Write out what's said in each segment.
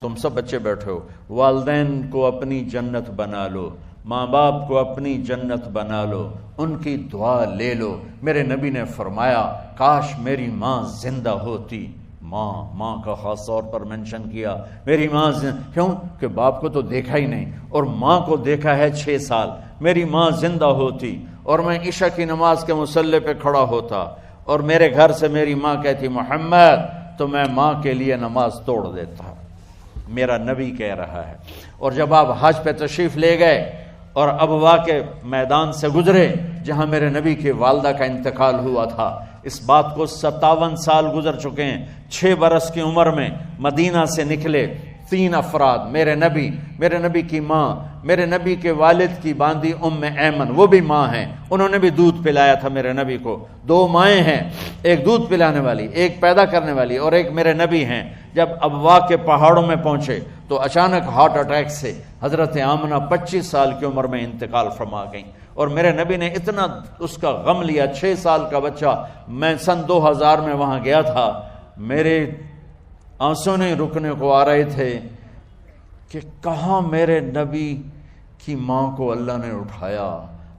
تم سب بچے بیٹھے ہو، والدین کو اپنی جنت بنا لو، ماں باپ کو اپنی جنت بنا لو، ان کی دعا لے لو۔ میرے نبی نے فرمایا کاش میری ماں زندہ ہوتی۔ ماں کا خاص طور پر منشن کیا، میری ماں کیوں کہ باپ کو تو دیکھا ہی نہیں اور ماں کو دیکھا ہے 6 سال۔ میری ماں زندہ ہوتی اور میں عشاء کی نماز کے مصلی پہ کھڑا ہوتا اور میرے گھر سے میری ماں کہتی محمد، تو میں ماں کے لیے نماز توڑ دیتا۔ میرا نبی کہہ رہا ہے۔ اور جب آپ حج پہ تشریف لے گئے اور ابوا کے میدان سے گزرے جہاں میرے نبی کی والدہ کا انتقال ہوا تھا، اس بات کو 57 سال گزر چکے ہیں۔ 6 برس کی عمر میں مدینہ سے نکلے 3 افراد، میرے نبی کی ماں، میرے نبی کے والد کی باندی ام ایمن، وہ بھی ماں ہیں، انہوں نے بھی دودھ پلایا تھا میرے نبی کو۔ 2 مائیں ہیں، ایک دودھ پلانے والی، ایک پیدا کرنے والی، اور ایک میرے نبی ہیں۔ جب ابوا کے پہاڑوں میں پہنچے تو اچانک ہارٹ اٹیک سے حضرت آمنہ 25 سال کی عمر میں انتقال فرما گئیں، اور میرے نبی نے اتنا اس کا غم لیا۔ 6 سال کا بچہ، میں سن 2000 میں وہاں گیا تھا، میرے آنسو نہیں رکنے کو آ رہے تھے کہ کہاں میرے نبی کی ماں کو اللہ نے اٹھایا،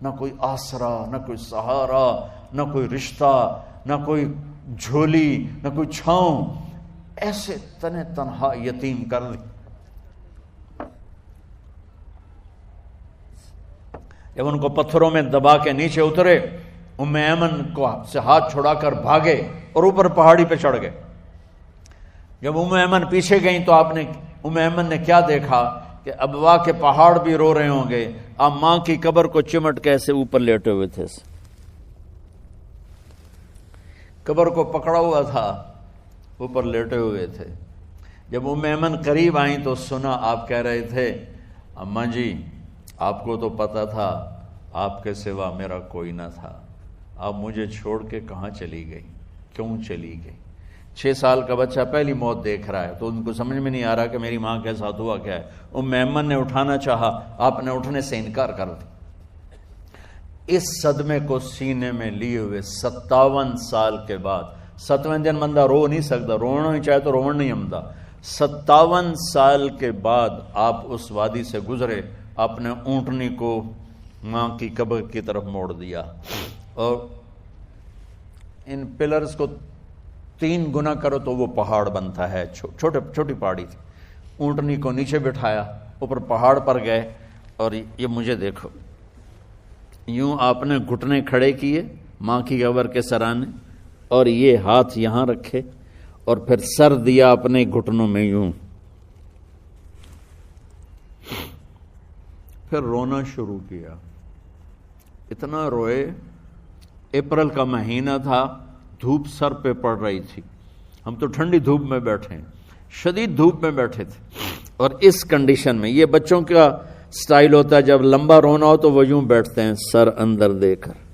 نہ کوئی آسرا، نہ کوئی سہارا، نہ کوئی رشتہ، نہ کوئی جھولی، نہ کوئی چھاؤں، ایسے تنہا یتیم کر دی۔ جب ان کو پتھروں میں دبا کے نیچے اترے، ام ایمن کو سے ہاتھ چھڑا کر بھاگے اور اوپر پہاڑی پہ چڑھ گئے۔ جب ام ایمن پیچھے گئیں تو ام ایمن نے کیا دیکھا کہ ابوا کے پہاڑ بھی رو رہے ہوں گے، آپ ماں کی قبر کو چمٹ کے ایسے اوپر لیٹے ہوئے تھے، قبر کو پکڑا ہوا تھا، اوپر لیٹے ہوئے تھے۔ جب ام ایمن قریب آئیں تو سنا آپ کہہ رہے تھے اماں جی، آپ کو تو پتا تھا آپ کے سوا میرا کوئی نہ تھا، آپ مجھے چھوڑ کے کہاں چلی گئی، کیوں چلی گئی؟ 6 سال کا بچہ پہلی موت دیکھ رہا ہے تو ان کو سمجھ میں نہیں آ رہا کہ میری ماں کے ساتھ ہوا کیا ہے۔ ام ایمن نے اٹھانا چاہا، آپ نے اٹھنے سے انکار کر دی۔ اس صدمے کو سینے میں لیے ہوئے 57 سال کے بعد، 7ویں دن بندہ رو نہیں سکتا، رونا ہی چاہے تو رونا نہیں آمدا، 57 سال کے بعد آپ اس وادی سے گزرے، اپنے اونٹنی کو ماں کی قبر کی طرف موڑ دیا، اور ان پلرز کو 3 گنا کرو تو وہ پہاڑ بنتا ہے، چھوٹی پہاڑی تھی۔ اونٹنی کو نیچے بٹھایا، اوپر پہاڑ پر گئے، اور یہ مجھے دیکھو، یوں آپ نے گھٹنے کھڑے کیے ماں کی قبر کے سرانے، اور یہ ہاتھ یہاں رکھے اور پھر سر دیا اپنے گھٹنوں میں یوں، پھر رونا شروع کیا۔ اتنا روئے، اپریل کا مہینہ تھا، دھوپ سر پہ پڑ رہی تھی، ہم تو ٹھنڈی دھوپ میں بیٹھے ہیں، شدید دھوپ میں بیٹھے تھے، اور اس کنڈیشن میں یہ بچوں کا سٹائل ہوتا ہے، جب لمبا رونا ہو تو وہ یوں بیٹھتے ہیں سر اندر دے کر۔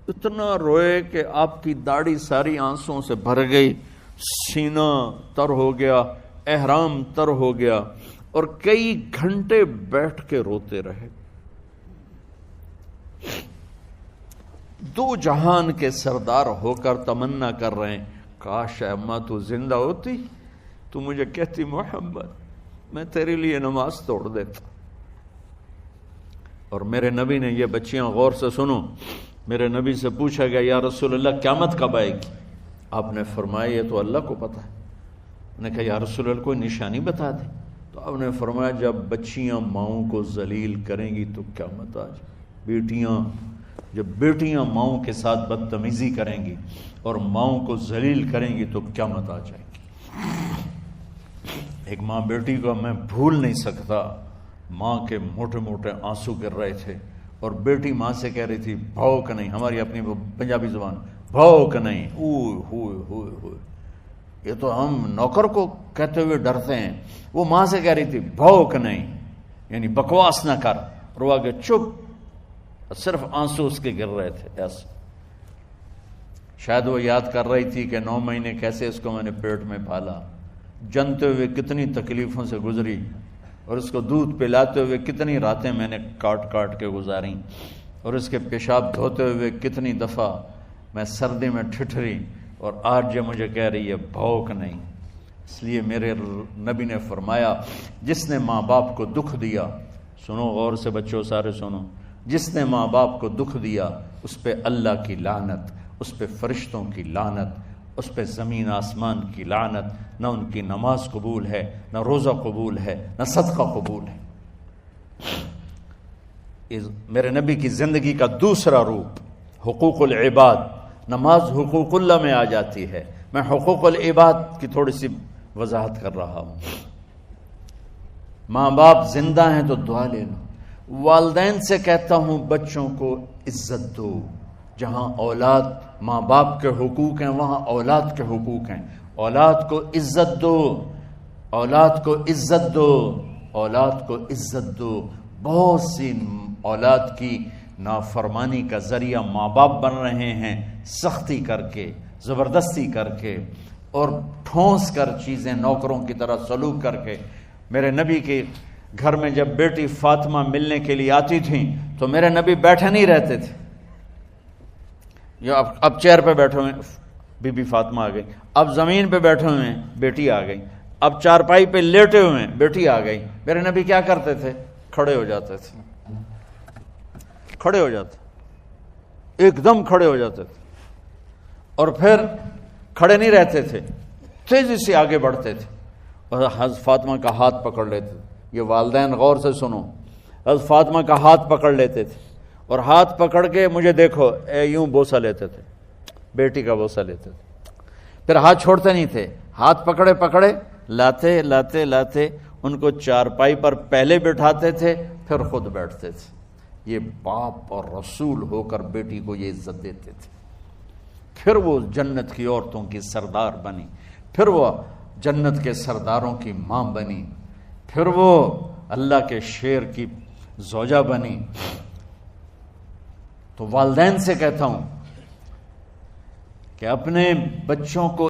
اتنا روئے کہ آپ کی داڑھی ساری آنسوں سے بھر گئی، سینہ تر ہو گیا، احرام تر ہو گیا، اور کئی گھنٹے بیٹھ کے روتے رہے۔ 2 جہان کے سردار ہو کر تمنا کر رہے ہیں کاش اماں تو زندہ ہوتی، تو مجھے کہتی محمد، میں تیرے لیے نماز توڑ دیتا۔ اور میرے نبی نے، یہ بچیاں غور سے سنو، میرے نبی سے پوچھا گیا یا رسول اللہ قیامت کب آئے گی؟ آپ نے فرمایا یہ تو اللہ کو پتہ ہے۔ انہوں نے کہا یا رسول اللہ کوئی نشانی بتا دیں، تو آپ نے فرمایا جب بچیاں ماؤں کو ذلیل کریں گی تو قیامت آ جائے۔ جب بیٹیاں ماؤں کے ساتھ بدتمیزی کریں گی اور ماؤں کو ذلیل کریں گی تو قیامت آ جائے گی۔ ایک ماں بیٹی کو میں بھول نہیں سکتا، ماں کے موٹے موٹے آنسو گر رہے تھے، اور بیٹی ماں سے کہہ رہی تھی بھوک نہیں، ہماری اپنی پنجابی زبان، بھوک نہیں، اوئے ہوئے ہوئے ہوئے، یہ تو ہم نوکر کو کہتے ہوئے ڈرتے ہیں، وہ ماں سے کہہ رہی تھی بھوک نہیں، یعنی بکواس نہ کر، روا کے چپ، صرف آنسو اس کے گر رہے تھے ایسے۔ شاید وہ یاد کر رہی تھی کہ 9 مہینے کیسے اس کو میں نے پیٹ میں پالا، جنتے ہوئے کتنی تکلیفوں سے گزری، اور اس کو دودھ پلاتے ہوئے کتنی راتیں میں نے کاٹ کاٹ کے گزاری، اور اس کے پیشاب دھوتے ہوئے کتنی دفعہ میں سردی میں ٹھٹھری، اور آج یہ مجھے کہہ رہی ہے بھوک نہیں۔ اس لیے میرے نبی نے فرمایا جس نے ماں باپ کو دکھ دیا، سنو غور سے بچوں سارے سنو، جس نے ماں باپ کو دکھ دیا اس پہ اللہ کی لعنت، اس پہ فرشتوں کی لعنت، اس پہ زمین آسمان کی لعنت، نہ ان کی نماز قبول ہے، نہ روزہ قبول ہے، نہ صدقہ قبول ہے۔ میرے نبی کی زندگی کا دوسرا روپ حقوق العباد، نماز حقوق اللہ میں آ جاتی ہے، میں حقوق العباد کی تھوڑی سی وضاحت کر رہا ہوں۔ ماں باپ زندہ ہیں تو دعا لے لو۔ والدین سے کہتا ہوں بچوں کو عزت دو، جہاں اولاد ماں باپ کے حقوق ہیں وہاں اولاد کے حقوق ہیں، اولاد کو عزت دو، اولاد کو عزت دو، اولاد کو عزت دو۔ بہت سی اولاد کی نافرمانی کا ذریعہ ماں باپ بن رہے ہیں، سختی کر کے، زبردستی کر کے اور ٹھونس کر چیزیں نوکروں کی طرح سلوک کر کے۔ میرے نبی کے گھر میں جب بیٹی فاطمہ ملنے کے لیے آتی تھیں تو میرے نبی بیٹھے نہیں رہتے تھے، یا اب چیئر پہ بیٹھے ہوئے بی بی فاطمہ آ گئی، اب زمین پہ بیٹھے ہوئے ہیں بیٹی آ گئی، اب چارپائی پہ لیٹے ہوئے ہیں بیٹی آ گئی۔ میرے نبی کیا کرتے تھے؟ کھڑے ہو جاتے تھے، کھڑے ہو جاتے، ایک دم کھڑے ہو جاتے تھے، اور پھر کھڑے نہیں رہتے تھے، تیزی سے آگے بڑھتے تھے اور حضرت فاطمہ کا ہاتھ پکڑ لیتے تھے۔ یہ والدین غور سے سنو، حضرت فاطمہ کا ہاتھ پکڑ لیتے تھے اور ہاتھ پکڑ کے مجھے دیکھو یوں بوسہ لیتے تھے، بیٹی کا بوسہ لیتے تھے، پھر ہاتھ چھوڑتے نہیں تھے، ہاتھ پکڑے پکڑے لاتے لاتے لاتے ان کو چارپائی پر پہلے بٹھاتے تھے پھر خود بیٹھتے تھے۔ یہ باپ اور رسول ہو کر بیٹی کو یہ عزت دیتے تھے۔ پھر وہ جنت کی عورتوں کی سردار بنی، پھر وہ جنت کے سرداروں کی ماں بنی، پھر وہ اللہ کے شیر کی زوجہ بنی۔ تو والدین سے کہتا ہوں کہ اپنے بچوں کو